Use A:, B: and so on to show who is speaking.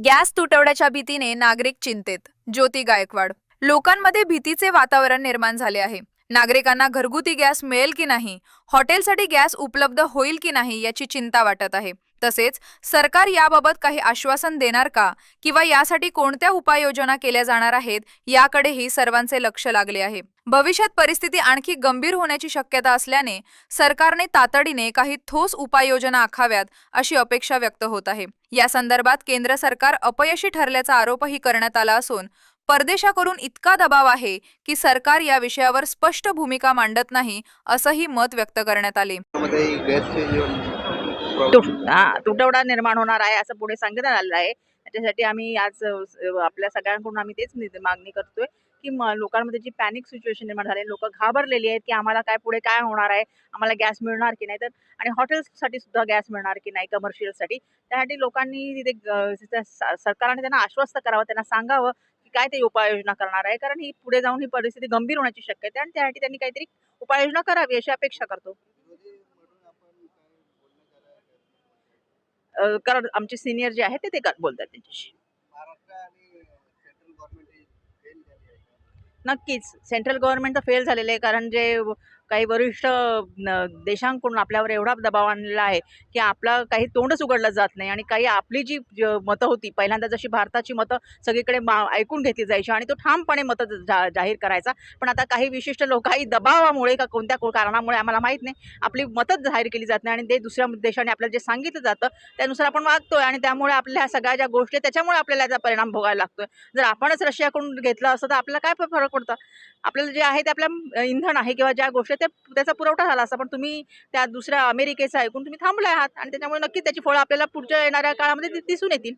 A: Gas तुटवड्याच्या भीतीने नागरिक चिंतेत. ज्योती गायकवाड. लोकांमध्ये भीतीचे वातावरण निर्माण झाले आहे. नागरिकांना घरगुती गॅस मिळेल की नाही, हॉटेलसाठी गॅस उपलब्ध होईल की नाही याची चिंता वाटत आहे. तसेच सरकार याबाबत काही आश्वासन देणार का किंवा यासाठी कोणत्या उपाययोजना केल्या जाणार आहेत याकडेही सर्वांचे लक्ष लागले आहे. भविष्यात परिस्थिती आणखी गंभीर होण्याची शक्यता असल्याने सरकारने तातडीने काही ठोस उपाययोजना आखाव्यात अशी अपेक्षा व्यक्त होत आहे. या संदर्भात केंद्र सरकार अपयशी ठरल्याचा आरोपही करण्यात आला असून परदेशाकडून इतका दबाव आहे की सरकार या विषयावर स्पष्ट भूमिका मांडत नाही असंही मत व्यक्त करण्यात आले.
B: तुटवडा निर्माण होणार आहे असं पुढे सांगण्यात आलेलं आहे. त्याच्यासाठी आम्ही आज आपल्या सगळ्यांकडून आम्ही तेच मागणी करतोय की लोकांमध्ये जी पॅनिक सिच्युएशन निर्माण झाली, लोक घाबरलेली आहेत की आम्हाला काय पुढे काय होणार आहे, आम्हाला गॅस मिळणार की नाही, तर आणि हॉटेल्ससाठी सुद्धा गॅस मिळणार की नाही, कमर्शियलसाठी. त्यासाठी लोकांनी तिथे सरकारने त्यांना आश्वस्त करावं, त्यांना सांगावं की काय ते उपाययोजना करणार आहे, कारण ही पुढे जाऊन ही परिस्थिती गंभीर होण्याची शक्यता आहे आणि त्यासाठी त्यांनी काहीतरी उपाययोजना करावी अशी अपेक्षा करतो. कारण आमचे सीनियर जे आहेत ते बोलतात त्यांच्याशी. नक्कीच सेंट्रल गव्हर्नमेंट तर फेल झालेलं आहे, कारण जे काही वरिष्ठ देशांकडून आपल्यावर एवढा दबाव आणलेला आहे की आपलं काही तोंडच उघडलं जात नाही आणि काही आपली जी मतं होती पहिल्यांदा, जशी भारताची मतं सगळीकडे ऐकून घेतली जायची आणि तो ठामपणे मतं जाहीर करायचा, पण आता काही विशिष्ट लोक काही दबावामुळे का कोणत्या कारणामुळे आम्हाला माहीत नाही, आपली मतच जाहीर केली जात नाही आणि ते दुसऱ्या देशाने आपल्याला जे सांगितलं जातं त्यानुसार आपण वागतोय आणि त्यामुळे आपल्या ह्या सगळ्या ज्या गोष्टी आहेत त्याच्यामुळे आपल्याला याचा परिणाम भोगायला लागतोय. जर आपणच रशियाकडून घेतलं असतं तर आपल्याला काय फरक पडतं? आपल्याला जे आहे ते आपल्या इंधन आहे किंवा ज्या गोष्टी आहेत त्याचा पुरवठा झाला असता, पण तुम्ही त्या दुसऱ्या अमेरिकेचं ऐकून तुम्ही थांबले आहात आणि त्याच्यामुळे नक्कीच त्याची फळं आपल्याला पुढच्या येणाऱ्या काळामध्ये दिसून येतील.